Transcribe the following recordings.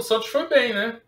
Santos foi bem, né?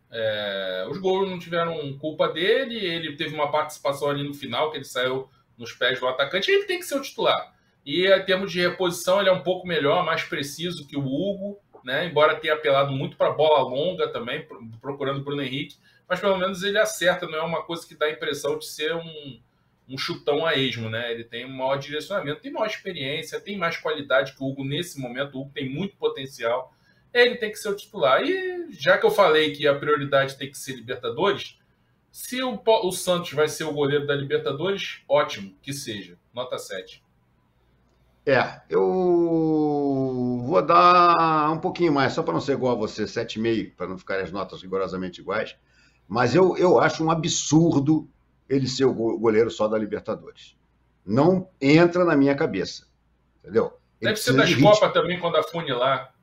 Os gols não tiveram culpa dele, ele teve uma participação ali no final, que ele saiu nos pés do atacante, ele tem que ser o titular. E em termos de reposição, ele é um pouco melhor, mais preciso que o Hugo, né? Embora tenha apelado muito para bola longa também, procurando o Bruno Henrique, mas pelo menos ele acerta, não é uma coisa que dá a impressão de ser um chutão a esmo, né? Ele tem um maior direcionamento, tem maior experiência, tem mais qualidade que o Hugo nesse momento. O Hugo tem muito potencial. Ele tem que ser o titular. E já que eu falei que a prioridade tem que ser Libertadores, se o Santos vai ser o goleiro da Libertadores, ótimo, que seja. Nota 7. Eu vou dar um pouquinho mais, só para não ser igual a você, 7,5, para não ficarem as notas rigorosamente iguais. Mas eu acho um absurdo ele ser o goleiro só da Libertadores. Não entra na minha cabeça, entendeu? Ele deve ser das Copas também, quando afunilar.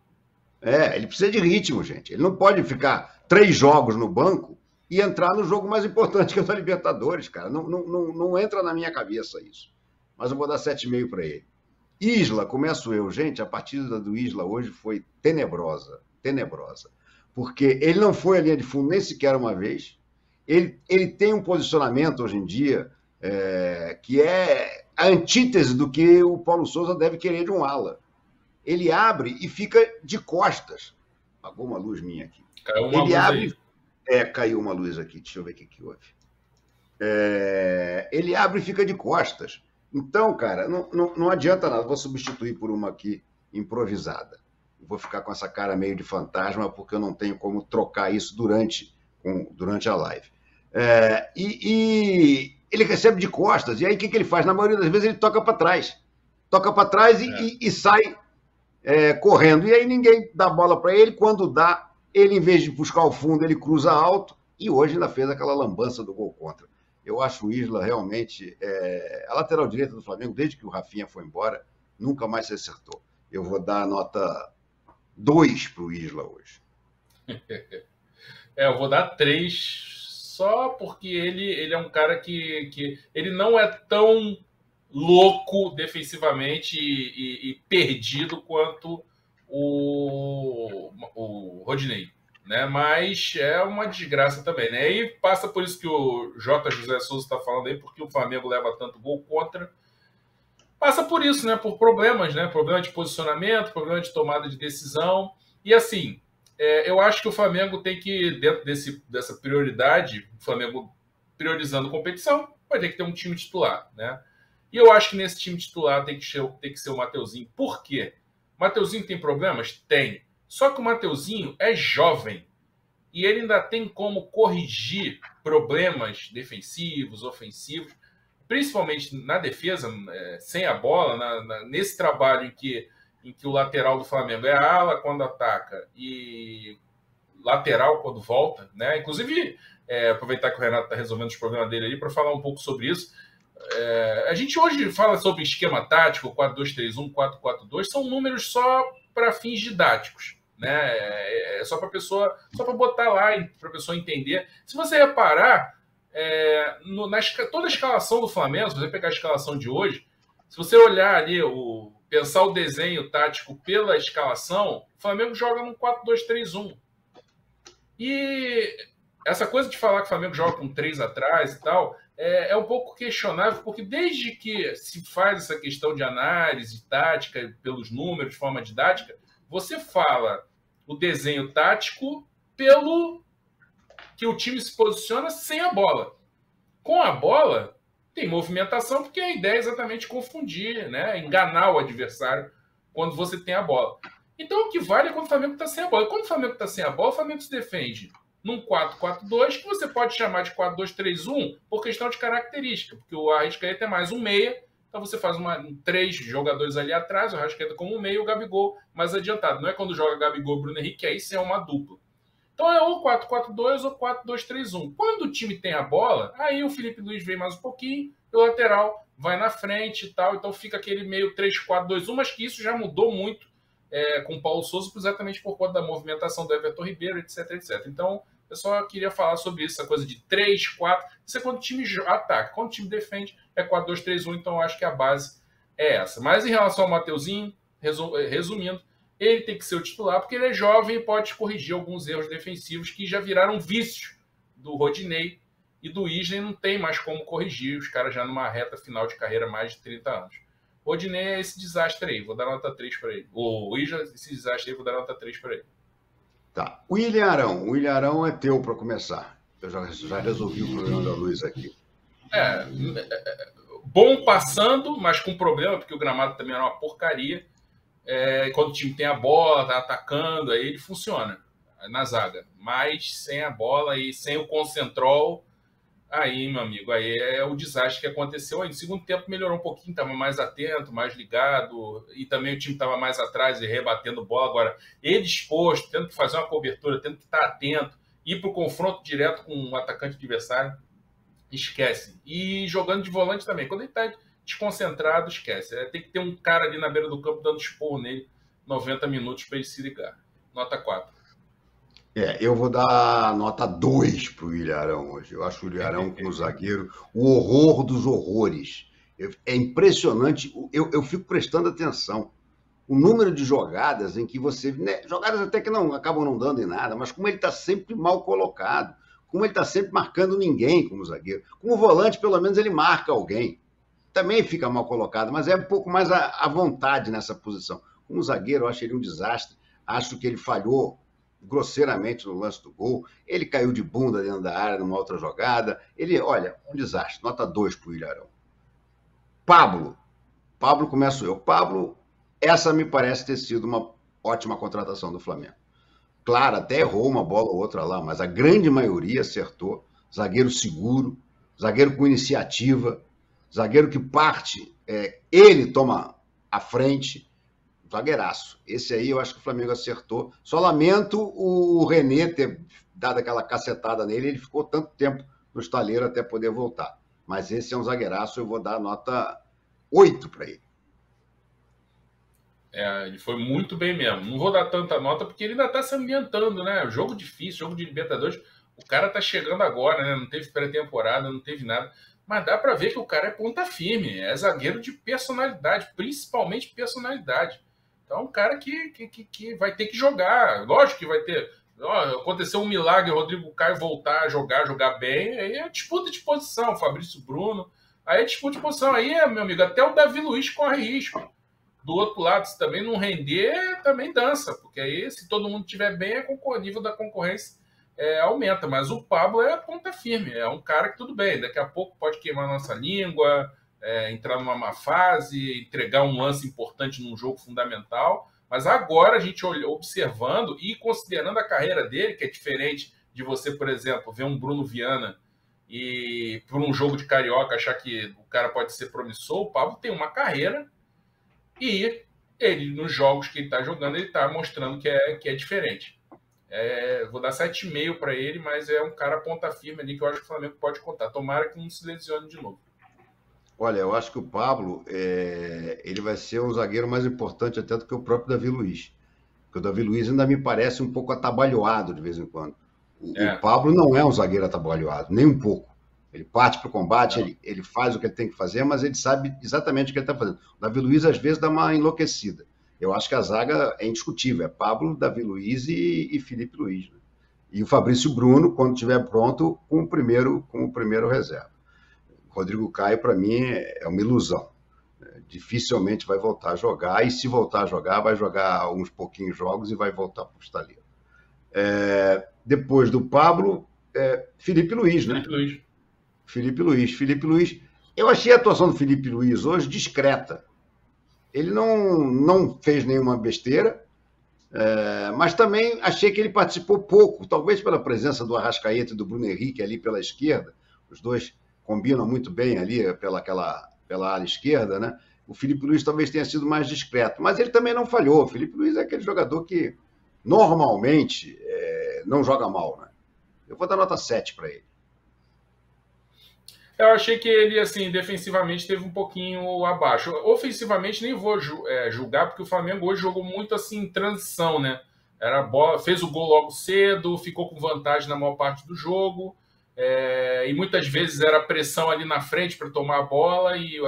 Ele precisa de ritmo, gente. Ele não pode ficar 3 jogos no banco e entrar no jogo mais importante que é o da Libertadores, cara. Não entra na minha cabeça isso. Mas eu vou dar 7,5 para ele. Isla, começo eu. Gente, a partida do Isla hoje foi tenebrosa. Porque ele não foi à linha de fundo nem sequer uma vez. Ele tem um posicionamento hoje em dia que é a antítese do que o Paulo Souza deve querer de um ala. Ele abre e fica de costas. Apagou uma luz minha aqui. Caiu uma luz aí. Caiu uma luz aqui. Deixa eu ver o que houve. Ele abre e fica de costas. Então, cara, não adianta nada. Vou substituir por uma aqui improvisada. Vou ficar com essa cara meio de fantasma porque eu não tenho como trocar isso durante a live. E ele recebe de costas. E aí o que ele faz? Na maioria das vezes ele toca para trás. E sai correndo. E aí ninguém dá bola para ele. Quando dá, ele, em vez de buscar o fundo, ele cruza alto. E hoje ainda fez aquela lambança do gol contra. Eu acho o Isla realmente... a lateral direita do Flamengo, desde que o Rafinha foi embora, nunca mais se acertou. Eu vou dar a nota 2 para o Isla hoje. Eu vou dar 3, só porque ele é um cara que ele não é tão louco defensivamente e perdido quanto o Rodinei, né? Mas é uma desgraça também, né? E passa por isso que o J. José Souza está falando aí, porque o Flamengo leva tanto gol contra. Passa por isso, né? Por problemas, né? Problema de posicionamento, problema de tomada de decisão. E assim, eu acho que o Flamengo tem que, dentro dessa prioridade, o Flamengo priorizando competição, vai ter que ter um time titular, né? E eu acho que nesse time titular tem que ser o Mateuzinho. Por quê? O Mateuzinho tem problemas? Tem. Só que o Mateuzinho é jovem e ele ainda tem como corrigir problemas defensivos, ofensivos, principalmente na defesa, sem a bola, nesse trabalho em que o lateral do Flamengo é ala quando ataca e lateral quando volta, né? Inclusive, aproveitar que o Renato está resolvendo os problemas dele ali para falar um pouco sobre isso. A gente hoje fala sobre esquema tático, 4-2-3-1, 4-4-2, são números só para fins didáticos, né? Só para botar lá, para a pessoa entender. Se você reparar, toda a escalação do Flamengo, se você pegar a escalação de hoje, se você olhar ali, pensar o desenho tático pela escalação, o Flamengo joga num 4-2-3-1. E essa coisa de falar que o Flamengo joga com 3 atrás e tal, é um pouco questionável, porque desde que se faz essa questão de análise tática pelos números, de forma didática, você fala o desenho tático pelo que o time se posiciona sem a bola. Com a bola, tem movimentação, porque a ideia é exatamente confundir, né? Enganar o adversário quando você tem a bola. Então, o que vale é quando o Flamengo está sem a bola. Quando o Flamengo está sem a bola, o Flamengo se defende num 4-4-2, que você pode chamar de 4-2-3-1 por questão de característica, porque o Arrascaeta é mais um meia, então você faz 3 jogadores ali atrás, o Arrascaeta como um meia e o Gabigol mais adiantado. Não é quando joga Gabigol e Bruno Henrique, que aí sim é uma dupla. Então é ou 4-4-2 ou 4-2-3-1. Quando o time tem a bola, aí o Felipe Luiz vem mais um pouquinho, e o lateral vai na frente e tal, então fica aquele meio 3-4-2-1, mas que isso já mudou muito com o Paulo Souza, exatamente por conta da movimentação do Everton Ribeiro, etc, etc. Então, eu só queria falar sobre isso, essa coisa de 3-4, isso é quando o time ataca. Quando o time defende, é 4-2-3-1, então eu acho que a base é essa. Mas em relação ao Mateuzinho, resumindo, ele tem que ser o titular, porque ele é jovem e pode corrigir alguns erros defensivos que já viraram vícios do Rodinei e do Isla, não tem mais como corrigir, os caras já numa reta final de carreira, mais de 30 anos. O Rodinei é esse desastre aí, vou dar nota 3 para ele. O Isla, esse desastre aí, vou dar nota 3 para ele. Tá. William Arão. O William Arão é teu para começar. Eu já resolvi o problema da luz aqui. Bom passando, mas com problema, porque o gramado também era uma porcaria. Quando o time tem a bola, tá atacando, aí ele funciona na zaga. Mas sem a bola e sem o concentrol, aí, meu amigo, aí é o desastre que aconteceu aí. No segundo tempo melhorou um pouquinho, estava mais atento, mais ligado, e também o time estava mais atrás e rebatendo bola. Agora, ele exposto, tendo que fazer uma cobertura, tendo que estar atento, ir para o confronto direto com o atacante adversário, esquece. E jogando de volante também. Quando ele está desconcentrado, esquece. Tem que ter um cara ali na beira do campo dando esporro nele 90 minutos para ele se ligar. Nota 4. Eu vou dar nota 2 para o William Arão hoje. Eu acho o William Arão como zagueiro o horror dos horrores. É impressionante. Eu fico prestando atenção. O número de jogadas em que você... Né, jogadas até que não acabam não dando em nada, mas como ele está sempre mal colocado, como ele está sempre marcando ninguém como zagueiro. Como volante, pelo menos, ele marca alguém. Também fica mal colocado, mas é um pouco mais à vontade nessa posição. Como zagueiro, eu acho ele um desastre. Acho que ele falhou grosseiramente no lance do gol. Ele caiu de bunda dentro da área numa outra jogada. Olha, um desastre. Nota 2 para o Ilharão. Pablo, começo eu. Pablo, essa me parece ter sido uma ótima contratação do Flamengo. Claro, até errou uma bola ou outra lá, mas a grande maioria acertou. Zagueiro seguro, zagueiro com iniciativa, zagueiro que parte, ele toma a frente, zagueiraço. Esse aí eu acho que o Flamengo acertou. Só lamento o René ter dado aquela cacetada nele, ele ficou tanto tempo no estaleiro até poder voltar. Mas esse é um zagueiraço, eu vou dar nota 8 para ele. Ele foi muito bem mesmo. Não vou dar tanta nota porque ele ainda está se ambientando, né? Jogo difícil, jogo de Libertadores. O cara tá chegando agora, né? Não teve pré-temporada, não teve nada. Mas dá para ver que o cara é ponta firme. É zagueiro de personalidade, principalmente personalidade. Então é um cara que vai ter que jogar. Lógico que vai ter. Aconteceu um milagre, o Rodrigo Caio voltar a jogar bem. Aí é disputa de posição. Fabrício Bruno. Aí é disputa de posição. Aí, meu amigo, até o Davi Luiz corre risco. Do outro lado, se também não render, também dança, porque aí, se todo mundo estiver bem, o nível da concorrência aumenta. Mas o Pablo é ponta firme, é um cara que tudo bem, daqui a pouco pode queimar a nossa língua, entrar numa má fase, entregar um lance importante num jogo fundamental. Mas agora a gente observando e considerando a carreira dele, que é diferente de você, por exemplo, ver um Bruno Viana e por um jogo de carioca achar que o cara pode ser promissor. O Pablo tem uma carreira. E ele, nos jogos que ele está jogando, ele está mostrando que é diferente. Vou dar 7,5 para ele, mas é um cara ponta firme ali que eu acho que o Flamengo pode contar. Tomara que não se lesione de novo. Olha, eu acho que o Pablo ele vai ser um zagueiro mais importante até do que o próprio Davi Luiz. Porque o Davi Luiz ainda me parece um pouco atabalhoado de vez em quando. O Pablo não é um zagueiro atabalhoado, nem um pouco. Ele parte para o combate, ele faz o que ele tem que fazer, mas ele sabe exatamente o que ele está fazendo. O Davi Luiz, às vezes, dá uma enlouquecida. Eu acho que a zaga é indiscutível. É Pablo, Davi Luiz e Felipe Luiz. Né? E o Fabrício Bruno, quando estiver pronto, com o primeiro reserva. Rodrigo Caio, para mim, é uma ilusão. Dificilmente vai voltar a jogar, e se voltar a jogar, vai jogar uns pouquinhos jogos e vai voltar para o estaleiro. Depois do Pablo, Felipe Luiz, né? Felipe Luiz. Eu achei a atuação do Felipe Luiz hoje discreta. Ele não fez nenhuma besteira, mas também achei que ele participou pouco, talvez pela presença do Arrascaeta e do Bruno Henrique ali pela esquerda. Os dois combinam muito bem ali pela ala esquerda, né? O Felipe Luiz talvez tenha sido mais discreto, mas ele também não falhou. O Felipe Luiz é aquele jogador que normalmente não joga mal, né? Eu vou dar nota 7 para ele. Eu achei que ele, assim, defensivamente teve um pouquinho abaixo. Ofensivamente nem vou julgar, porque o Flamengo hoje jogou muito assim em transição, né? Era a bola, fez o gol logo cedo, ficou com vantagem na maior parte do jogo, e muitas vezes era pressão ali na frente para tomar a bola e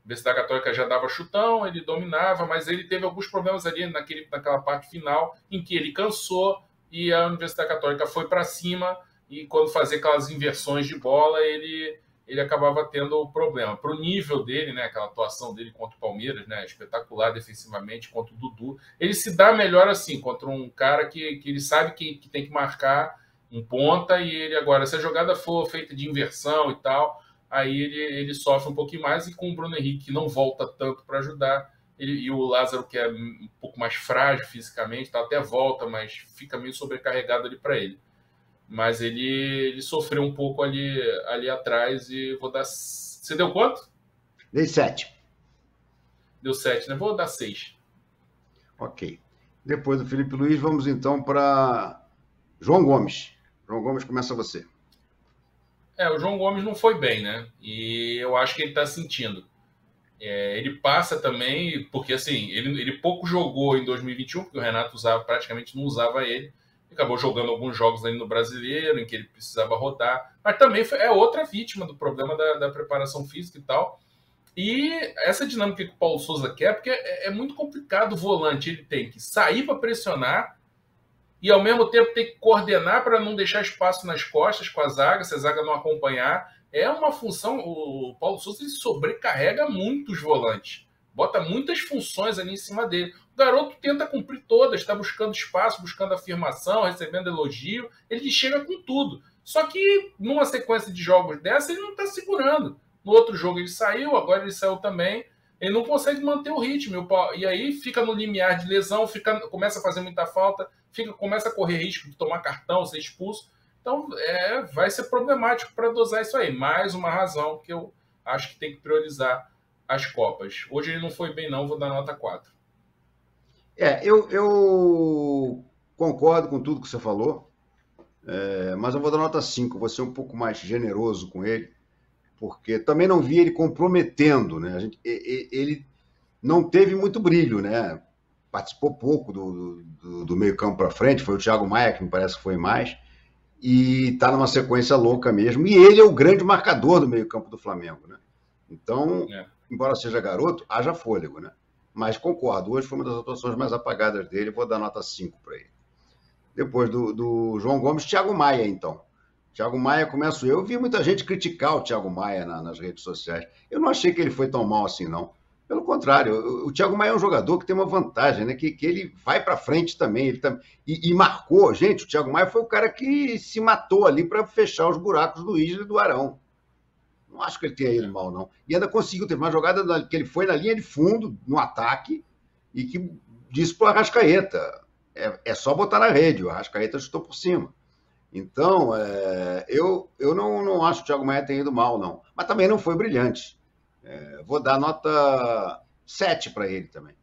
Universidade Católica já dava chutão, ele dominava, mas ele teve alguns problemas ali naquela parte final em que ele cansou e a Universidade Católica foi para cima e quando fazia aquelas inversões de bola, ele acabava tendo problema. Para o nível dele, né, aquela atuação dele contra o Palmeiras, né, espetacular defensivamente, contra o Dudu, ele se dá melhor assim, contra um cara que ele sabe que tem que marcar um ponta e ele agora, se a jogada for feita de inversão e tal, aí ele sofre um pouquinho mais e com o Bruno Henrique, que não volta tanto para ajudar, e o Lázaro, que é um pouco mais frágil fisicamente, tá, até volta, mas fica meio sobrecarregado ali para ele. Mas ele sofreu um pouco ali atrás e vou dar... Você deu quanto? Dei 7. Deu 7, né? Vou dar 6. Ok. Depois do Felipe Luiz, vamos então para João Gomes. João Gomes, começa você. O João Gomes não foi bem, né? E eu acho que ele está sentindo. Ele passa também, porque assim, ele pouco jogou em 2021, porque o Renato praticamente não usava ele. Acabou jogando alguns jogos ali no Brasileiro, em que ele precisava rodar. Mas também é outra vítima do problema da preparação física e tal. E essa dinâmica que o Paulo Souza quer, porque é muito complicado o volante. Ele tem que sair para pressionar e, ao mesmo tempo, tem que coordenar para não deixar espaço nas costas com a zaga, se a zaga não acompanhar. É uma função... O Paulo Souza ele sobrecarrega muito os volantes. Bota muitas funções ali em cima dele. O garoto tenta cumprir todas, está buscando espaço, buscando afirmação, recebendo elogio. Ele chega com tudo. Só que, numa sequência de jogos dessa, ele não está segurando. No outro jogo ele saiu, agora ele saiu também. Ele não consegue manter o ritmo. E aí fica no limiar de lesão, começa a fazer muita falta, começa a correr risco de tomar cartão, ser expulso. Então, vai ser problemático para dosar isso aí. Mais uma razão que eu acho que tem que priorizar as Copas. Hoje ele não foi bem, não. Vou dar nota 4. Eu concordo com tudo que você falou, mas eu vou dar nota 5. Vou ser um pouco mais generoso com ele, porque também não vi ele comprometendo, né? Ele não teve muito brilho, né? Participou pouco do meio campo para frente, foi o Thiago Maia que me parece que foi mais, e está numa sequência louca mesmo, e ele é o grande marcador do meio campo do Flamengo, né? Então, embora seja garoto, haja fôlego, né? Mas concordo, hoje foi uma das atuações mais apagadas dele, vou dar nota 5 para ele. Depois do João Gomes, Thiago Maia, então. Thiago Maia, começo eu. Eu vi muita gente criticar o Thiago Maia nas redes sociais. Eu não achei que ele foi tão mal assim, não. Pelo contrário, o Thiago Maia é um jogador que tem uma vantagem, né? Que ele vai para frente também. E marcou, gente, o Thiago Maia foi o cara que se matou ali para fechar os buracos do Isla e do Arão. Não acho que ele tenha ido mal, não. E ainda conseguiu, teve uma jogada que ele foi na linha de fundo, no ataque, e que disse para o Arrascaeta, é só botar na rede, o Arrascaeta chutou por cima. Então, eu não acho que o Thiago Maia tenha ido mal, não. Mas também não foi brilhante. Vou dar nota 7 para ele também.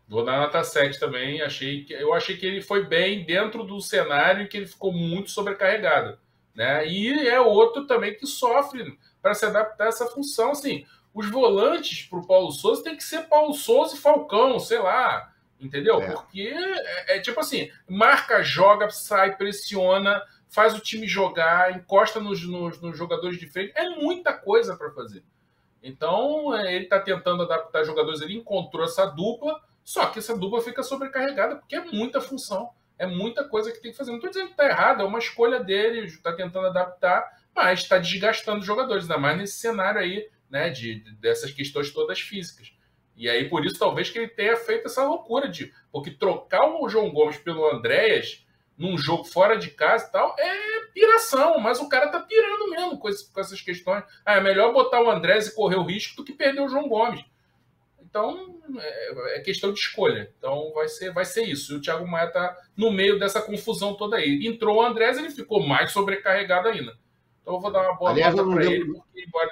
Vou dar nota 7 também. Eu achei que ele foi bem dentro do cenário em que ele ficou muito sobrecarregado, né? E é outro também que sofre para se adaptar a essa função. Assim, os volantes para o Paulo Souza tem que ser Paulo Souza e Falcão, sei lá, entendeu? Porque tipo assim, marca, joga, sai, pressiona, faz o time jogar, encosta nos jogadores de frente. É muita coisa para fazer. Então, ele está tentando adaptar jogadores, ele encontrou essa dupla, só que essa dupla fica sobrecarregada, porque é muita função. É muita coisa que tem que fazer. Não estou dizendo que está errado, é uma escolha dele, está tentando adaptar, mas está desgastando os jogadores, ainda mais nesse cenário aí, né, dessas questões todas físicas. E aí, por isso, talvez que ele tenha feito essa loucura porque trocar o João Gomes pelo Andréas num jogo fora de casa e tal, é piração, mas o cara tá pirando mesmo com essas questões. É melhor botar o Andréas e correr o risco do que perder o João Gomes. Então, é questão de escolha. Então, vai ser isso. E o Thiago Maia tá no meio dessa confusão toda aí. Entrou o Andrés, ele ficou mais sobrecarregado ainda. Então, eu vou dar uma boa nota para ele, porque embora...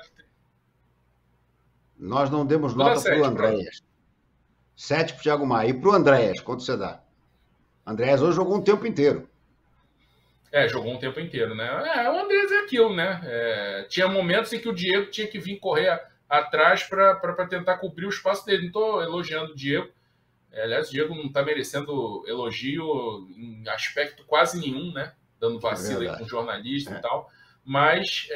Nós não demos nota para o Andréas. 7 para o Thiago Maia. E para o Andréas, quanto você dá? Andréas hoje jogou um tempo inteiro. Jogou um tempo inteiro, né? O Andrés é aquilo, né? Tinha momentos em que o Diego tinha que vir correr atrás para tentar cobrir o espaço dele. Não estou elogiando o Diego. Aliás, o Diego não está merecendo elogio em aspecto quase nenhum, né? Dando vacilo aí com jornalista e tal. mas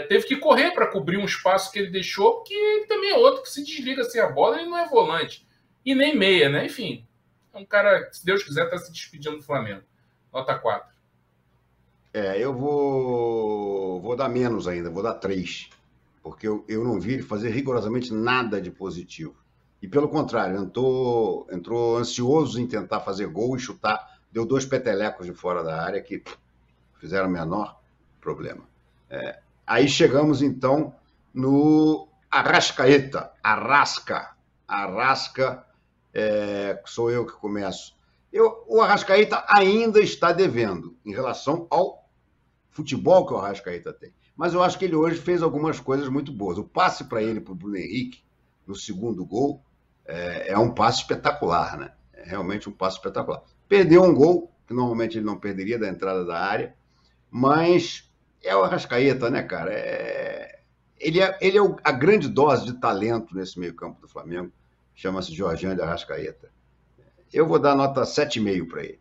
teve que correr para cobrir um espaço que ele deixou, porque ele também é outro que se desliga sem a bola, ele não é volante. E nem meia, né? Enfim, é um cara, se Deus quiser, está se despedindo do Flamengo. Nota 4. Eu vou dar menos ainda, vou dar 3. Porque eu não vi ele fazer rigorosamente nada de positivo. E pelo contrário, entrou ansioso em tentar fazer gol e chutar, deu 2 petelecos de fora da área que fizeram o menor problema. Aí chegamos então no Arrascaeta. Arrasca, sou eu que começo. O Arrascaeta ainda está devendo em relação ao futebol que o Arrascaeta tem. Mas eu acho que ele hoje fez algumas coisas muito boas. O passe para ele, para o Bruno Henrique, no segundo gol, é um passe espetacular, né? É realmente um passe espetacular. Perdeu um gol, que normalmente ele não perderia da entrada da área, mas é o Arrascaeta, né, cara? Ele é a grande dose de talento nesse meio-campo do Flamengo. Chama-se Jorginho de Arrascaeta. Eu vou dar nota 7,5 para ele.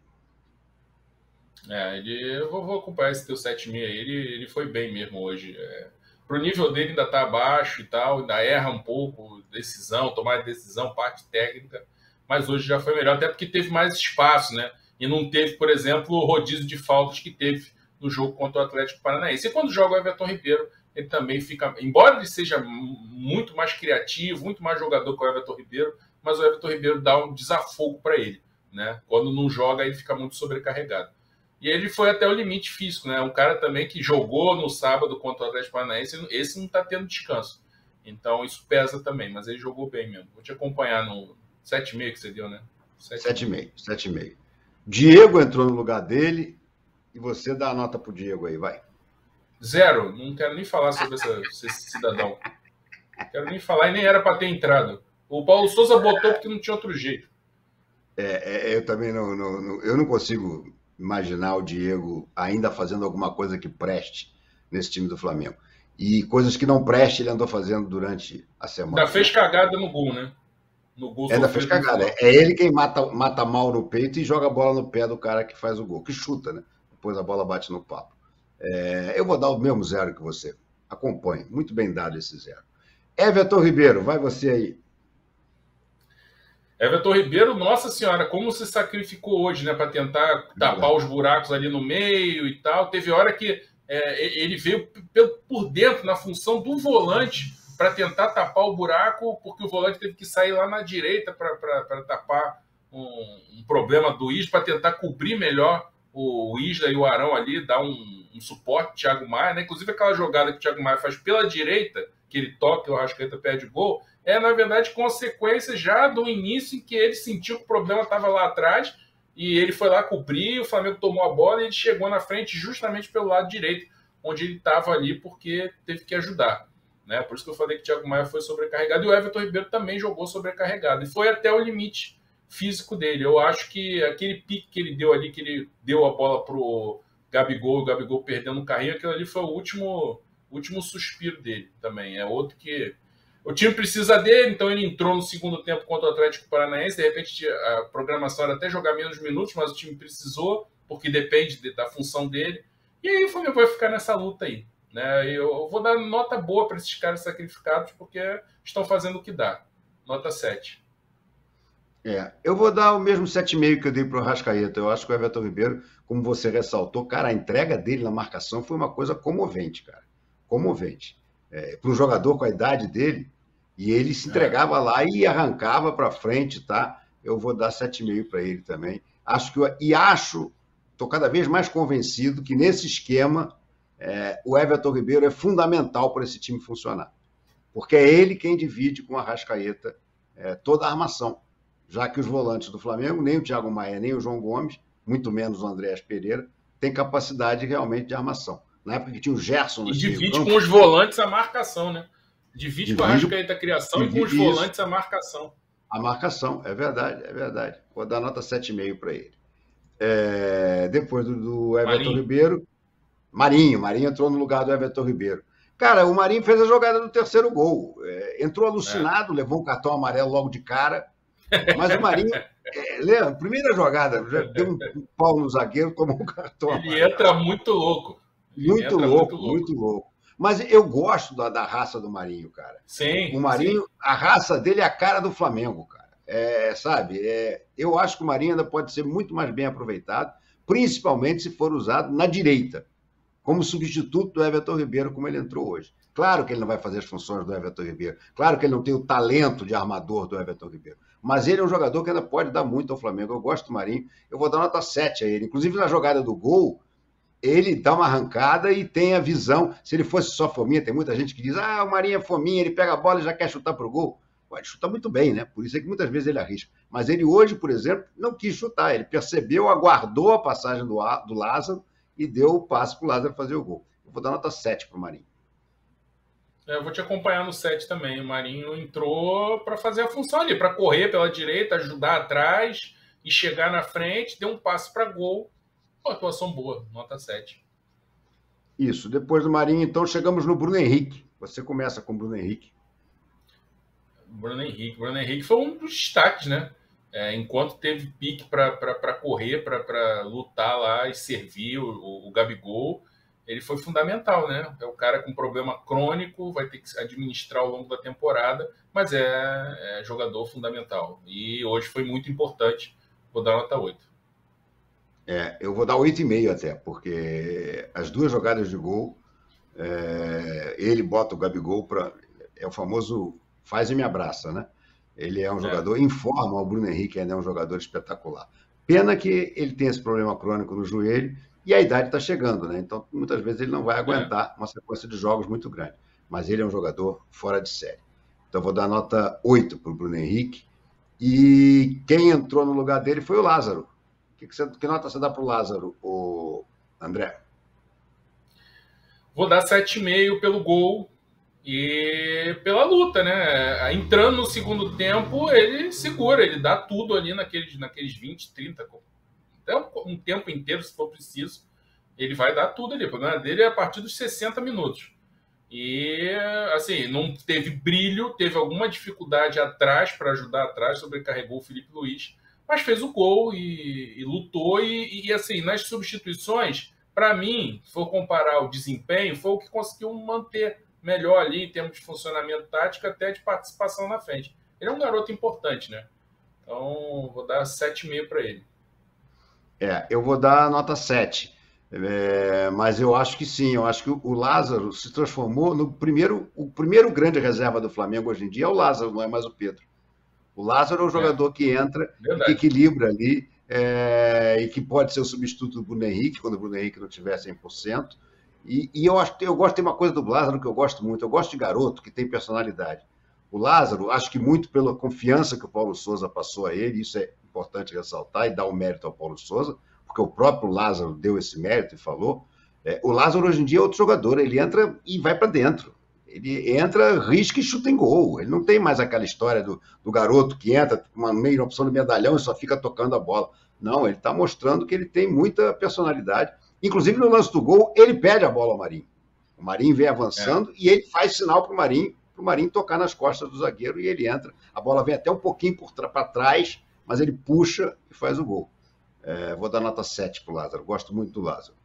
Eu vou acompanhar esse teu 7,5 aí. Ele foi bem mesmo hoje. Pro nível dele ainda tá abaixo e tal, ainda erra um pouco, tomar decisão, parte técnica, mas hoje já foi melhor, até porque teve mais espaço, né? E não teve, por exemplo, o rodízio de faltas que teve no jogo contra o Atlético Paranaense. E quando joga o Everton Ribeiro, ele também fica, embora ele seja muito mais criativo, muito mais jogador que o Everton Ribeiro, mas o Everton Ribeiro dá um desafogo para ele, né? Quando não joga, ele fica muito sobrecarregado. E ele foi até o limite físico, né? Um cara também que jogou no sábado contra o Atlético Paranaense, esse não está tendo descanso. Então isso pesa também, mas ele jogou bem mesmo. Vou te acompanhar no 7,5 que você deu, né? 7,5. Diego entrou no lugar dele e você dá a nota pro Diego aí, vai. 0. Não quero nem falar sobre esse cidadão. Não quero nem falar e nem era para ter entrado. O Paulo Souza botou porque não tinha outro jeito. Eu também eu não consigo imaginar o Diego ainda fazendo alguma coisa que preste nesse time do Flamengo. E coisas que não preste ele andou fazendo durante a semana. Ainda fez cagada no gol, né? No gol ainda fez cagada. É ele quem mata mal no peito e joga a bola no pé do cara que faz o gol, que chuta, né? Depois a bola bate no papo. Eu vou dar o mesmo 0 que você. Acompanhe. Muito bem dado esse 0. Everton Ribeiro, vai você aí. Everton Ribeiro, nossa senhora, como se sacrificou hoje, né? Para tentar tapar os buracos ali no meio e tal. Teve hora que ele veio por dentro, na função do volante, para tentar tapar o buraco, porque o volante teve que sair lá na direita para tapar um problema do Isla, para tentar cobrir melhor o Isla e o Arão ali, dar um suporte, Thiago Maia, né? Inclusive aquela jogada que o Thiago Maia faz pela direita, que ele toca e o Arrascaeta perde o gol, na verdade, consequência já do início em que ele sentiu que o problema estava lá atrás e ele foi lá cobrir, o Flamengo tomou a bola e ele chegou na frente justamente pelo lado direito, onde ele estava ali porque teve que ajudar, né? Por isso que eu falei que o Thiago Maia foi sobrecarregado e o Everton Ribeiro também jogou sobrecarregado e foi até o limite físico dele. Eu acho que aquele pique que ele deu ali, que ele deu a bola pro Gabigol, o Gabigol perdendo o carrinho, aquilo ali foi o último suspiro dele também. É outro que o time precisa dele, então ele entrou no segundo tempo contra o Atlético Paranaense, de repente a programação era até jogar menos minutos, mas o time precisou, porque depende da função dele, e aí o Flamengo vai ficar nessa luta aí, né? Eu vou dar nota boa para esses caras sacrificados, porque estão fazendo o que dá. Nota 7. Eu vou dar o mesmo 7,5 que eu dei para o Arrascaeta. Eu acho que o Everton Ribeiro, como você ressaltou, cara, a entrega dele na marcação foi uma coisa comovente, cara. Comovente. Para um jogador com a idade dele, e ele se entregava lá e arrancava para frente, tá? Eu vou dar 7,5 para ele também. Estou cada vez mais convencido que nesse esquema o Everton Ribeiro é fundamental para esse time funcionar. Porque é ele quem divide com o Arrascaeta toda a armação. Já que os volantes do Flamengo, nem o Thiago Maia, nem o João Gomes, muito menos o Andréas Pereira, têm capacidade realmente de armação. Na época que tinha o Gerson... E divide com os volantes a marcação, né? Divide com a Arrascaeta a criação e com os volantes a marcação. A marcação, é verdade. Vou dar nota 7,5 para ele. Depois do Everton Ribeiro, Marinho entrou no lugar do Everton Ribeiro. Cara, o Marinho fez a jogada do terceiro gol. Entrou alucinado, levou um cartão amarelo logo de cara. Mas o Marinho, primeira jogada, já deu um pau no zagueiro, tomou um cartão. Ele entra muito louco. Ele Muito entra muito louco, louco. muito louco. Mas eu gosto da raça do Marinho, cara. O Sim, Marinho, sim. a raça dele é a cara do Flamengo, cara. Sabe? Eu acho que o Marinho ainda pode ser muito mais bem aproveitado, principalmente se for usado na direita, como substituto do Everton Ribeiro, como ele entrou hoje. Claro que ele não vai fazer as funções do Everton Ribeiro. Claro que ele não tem o talento de armador do Everton Ribeiro. Mas ele é um jogador que ainda pode dar muito ao Flamengo. Eu gosto do Marinho. Eu vou dar nota 7 a ele. Inclusive, na jogada do gol, ele dá uma arrancada e tem a visão. Se ele fosse só fominha, tem muita gente que diz: o Marinho é fominha, ele pega a bola e já quer chutar pro gol. Ele chuta muito bem, né? Por isso é que muitas vezes ele arrisca. Mas ele hoje, por exemplo, não quis chutar. Ele percebeu, aguardou a passagem do Lázaro e deu o passe pro Lázaro fazer o gol. Eu vou dar nota 7 pro Marinho. Eu vou te acompanhar no set também. O Marinho entrou para fazer a função ali, para correr pela direita, ajudar atrás e chegar na frente, deu um passe para gol. Uma atuação boa, nota 7. Isso. Depois do Marinho, então, chegamos no Bruno Henrique. Você começa com o Bruno Henrique. Bruno Henrique foi um dos destaques, né? Enquanto teve pique para correr, para lutar lá e servir o Gabigol, ele foi fundamental, né? É o cara com problema crônico, vai ter que administrar ao longo da temporada, mas é jogador fundamental. E hoje foi muito importante. Vou dar nota 8. Eu vou dar 8,5 até, porque as duas jogadas de gol, ele bota o Gabigol para... É o famoso faz e me abraça, né? Ele é um jogador, informa o Bruno Henrique, ainda é um jogador espetacular. Pena que ele tem esse problema crônico no joelho e a idade está chegando, né? Então, muitas vezes ele não vai aguentar uma sequência de jogos muito grande. Mas ele é um jogador fora de série. Então, eu vou dar nota 8 para o Bruno Henrique. E quem entrou no lugar dele foi o Lázaro. Que nota você dá para o Lázaro, André? Vou dar 7,5 pelo gol e pela luta, né? Entrando no segundo tempo, ele segura, ele dá tudo ali naqueles 20, 30, até um tempo inteiro, se for preciso. Ele vai dar tudo ali. O problema dele é a partir dos 60 minutos. E, assim, não teve brilho, teve alguma dificuldade atrás para ajudar atrás, sobrecarregou o Felipe Luiz, mas fez o gol e lutou. E, assim, nas substituições, para mim, se for comparar o desempenho, foi o que conseguiu manter melhor ali em termos de funcionamento tático, até de participação na frente. Ele é um garoto importante, né? Então, vou dar 7,5 para ele. Eu vou dar nota 7. Mas eu acho que sim, eu acho que o Lázaro se transformou no o primeiro grande reserva do Flamengo hoje em dia é o Lázaro, não é mais o Pedro. O Lázaro é o jogador que entra e que equilibra ali, e que pode ser o substituto do Bruno Henrique, quando o Bruno Henrique não tiver 100%. E eu gosto, tem uma coisa do Lázaro que eu gosto muito, eu gosto de garoto que tem personalidade. O Lázaro, acho que muito pela confiança que o Paulo Souza passou a ele, isso é importante ressaltar e dar o mérito ao Paulo Souza, porque o próprio Lázaro deu esse mérito e falou. O Lázaro hoje em dia é outro jogador, ele entra e vai para dentro. Ele entra, risca e chuta em gol. Ele não tem mais aquela história do garoto que entra, uma meia opção de medalhão e só fica tocando a bola. Não, ele está mostrando que ele tem muita personalidade. Inclusive, no lance do gol, ele pede a bola ao Marinho. O Marinho vem avançando e ele faz sinal para o Marinho tocar nas costas do zagueiro e ele entra. A bola vem até um pouquinho para trás, mas ele puxa e faz o gol. Vou dar nota 7 para o Lázaro. Gosto muito do Lázaro.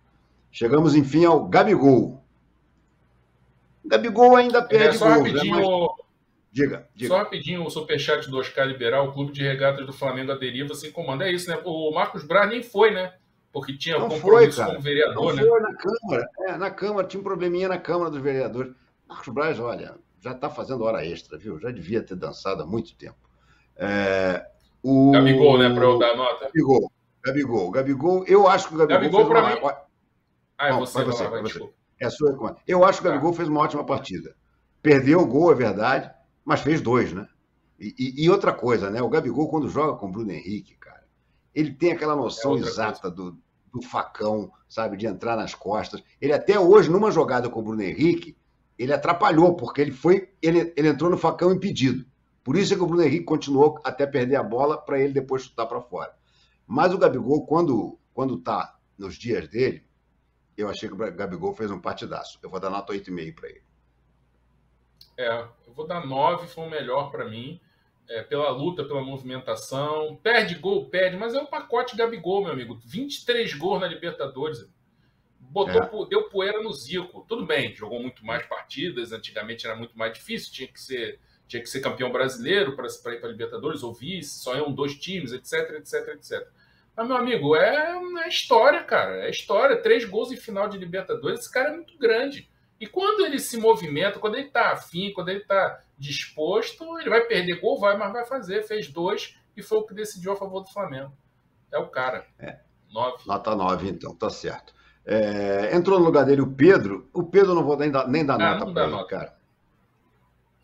Chegamos, enfim, ao Gabigol. O Gabigol ainda perde só gols, rapidinho, né? Mas... Diga. Só rapidinho, o superchat do Oscar Liberal, o Clube de Regatas do Flamengo à deriva sem comando. É isso, né? O Marcos Braz nem foi, né? Porque tinha compromisso com o vereador, né? Não foi na Câmara. Na Câmara, tinha um probleminha na Câmara dos Vereadores. Marcos Braz, olha, já está fazendo hora extra, viu? Já devia ter dançado há muito tempo. Gabigol, né? Para eu dar nota. Gabigol, eu acho que o Gabigol para mim... você. Eu acho que o Gabigol fez uma ótima partida. Perdeu o gol, é verdade, mas fez 2, né? E outra coisa, né? O Gabigol, quando joga com o Bruno Henrique, cara, ele tem aquela noção exata do facão, sabe? De entrar nas costas. Ele até hoje, numa jogada com o Bruno Henrique, ele atrapalhou, porque ele entrou no facão impedido. Por isso é que o Bruno Henrique continuou até perder a bola para ele depois chutar para fora. Mas o Gabigol, quando tá nos dias dele, eu achei que o Gabigol fez um partidaço. Eu vou dar nota 8,5 para ele. Eu vou dar 9, foi o melhor para mim. Pela luta, pela movimentação. Perde gol, mas é o pacote Gabigol, meu amigo. 23 gols na Libertadores. deu poeira no Zico. Tudo bem, jogou muito mais partidas, antigamente era muito mais difícil, tinha que ser campeão brasileiro para ir para Libertadores, ou vice, só iam 2 times, etc, etc, etc. Mas, meu amigo, é história, cara. É história. 3 gols em final de Libertadores, esse cara é muito grande. E quando ele se movimenta, quando ele tá afim, quando ele tá disposto, ele vai perder gol, mas vai fazer. Fez 2 e foi o que decidiu a favor do Flamengo. É o cara. 9. Nota 9, então, tá certo. Entrou no lugar dele o Pedro. O Pedro não vou nem dar nota para ele, cara.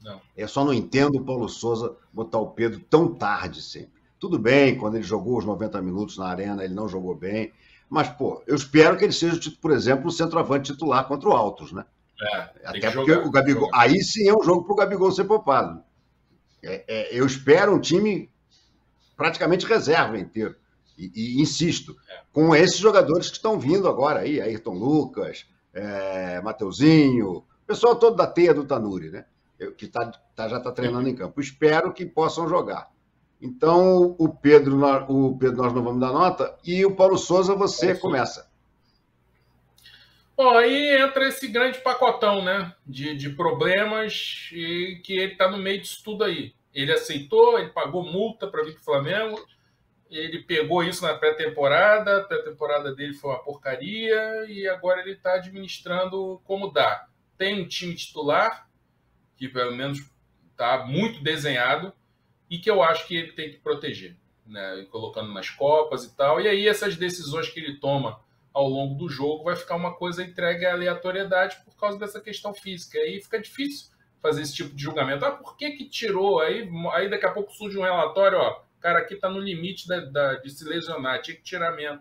Não. Eu só não entendo o Paulo Souza botar o Pedro tão tarde sempre. Tudo bem, quando ele jogou os 90 minutos na Arena, ele não jogou bem. Mas, pô, eu espero que ele seja, por exemplo, o centroavante titular contra o Altos, né? Até porque o Gabigol... Aí sim é um jogo para o Gabigol ser poupado. Eu espero um time praticamente reserva inteiro. E insisto, com esses jogadores que estão vindo agora aí, Ayrton Lucas, Mateuzinho, o pessoal todo da teia do Tanuri, né? Que já está treinando em campo. Espero que possam jogar. Então, o Pedro nós não vamos dar nota, e o Paulo Souza você começa. Bom, aí entra esse grande pacotão, né, de problemas e que ele está no meio disso tudo aí. Ele aceitou, ele pagou multa para vir para o Flamengo, ele pegou isso na pré-temporada, a pré-temporada dele foi uma porcaria e agora ele está administrando como dá. Tem um time titular, que pelo menos está muito desenhado e que eu acho que ele tem que proteger, né, colocando nas Copas e tal. E aí essas decisões que ele toma ao longo do jogo vai ficar uma coisa entregue à aleatoriedade por causa dessa questão física. Aí fica difícil fazer esse tipo de julgamento. Por que tirou? Aí daqui a pouco surge um relatório, ó, o cara aqui está no limite de se lesionar, tinha que tirar mesmo.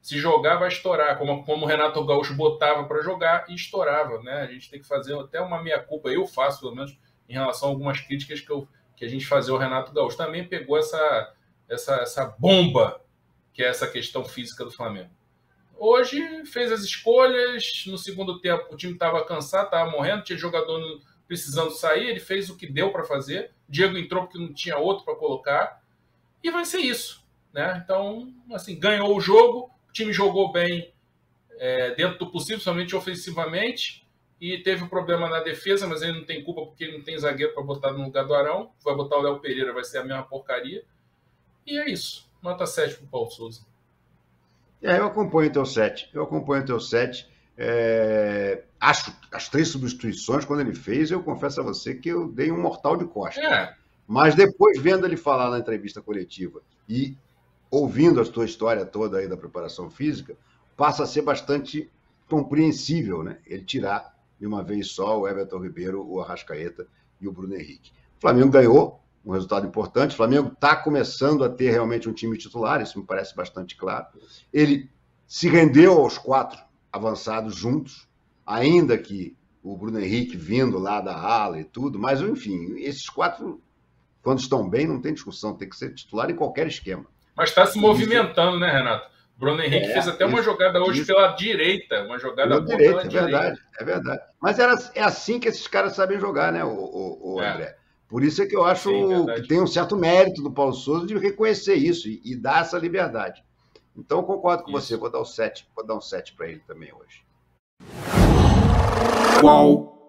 Se jogar, vai estourar, como o Renato Gaúcho botava para jogar e estourava, né? A gente tem que fazer até uma meia-culpa, eu faço, pelo menos, em relação a algumas críticas que a gente fazia ao Renato Gaúcho. Também pegou essa bomba, que é essa questão física do Flamengo. Hoje fez as escolhas, no segundo tempo o time estava cansado, estava morrendo, tinha jogador precisando sair, ele fez o que deu para fazer, Diego entrou porque não tinha outro para colocar, e vai ser isso, né? Então, assim, ganhou o jogo, o time jogou bem dentro do possível, somente ofensivamente, e teve um problema na defesa, mas ele não tem culpa porque ele não tem zagueiro para botar no lugar do Arão, vai botar o Léo Pereira, vai ser a mesma porcaria, e é isso, nota 7 para o Paulo Souza. Eu acompanho o teu 7. Acho as 3 substituições, quando ele fez, eu confesso a você que eu dei um mortal de costa. Mas depois, vendo ele falar na entrevista coletiva e ouvindo a tua história toda aí da preparação física, passa a ser bastante compreensível, né? Ele tirar de uma vez só o Everton Ribeiro, o Arrascaeta e o Bruno Henrique. O Flamengo ganhou, um resultado importante. O Flamengo está começando a ter realmente um time titular, isso me parece bastante claro. Ele se rendeu aos 4 avançados juntos, ainda que o Bruno Henrique vindo lá da ala e tudo, mas, enfim, esses 4, quando estão bem, não tem discussão, tem que ser titular em qualquer esquema. Mas está se movimentando, né, Renato? Bruno Henrique fez até uma jogada hoje pela direita, uma jogada boa pela direita. É verdade. Mas é assim que esses caras sabem jogar, né, o André? Por isso é que eu acho que tem um certo mérito do Paulo Souza de reconhecer isso e dar essa liberdade. Então, eu concordo com você. Vou dar um 7 para ele também hoje. Qual?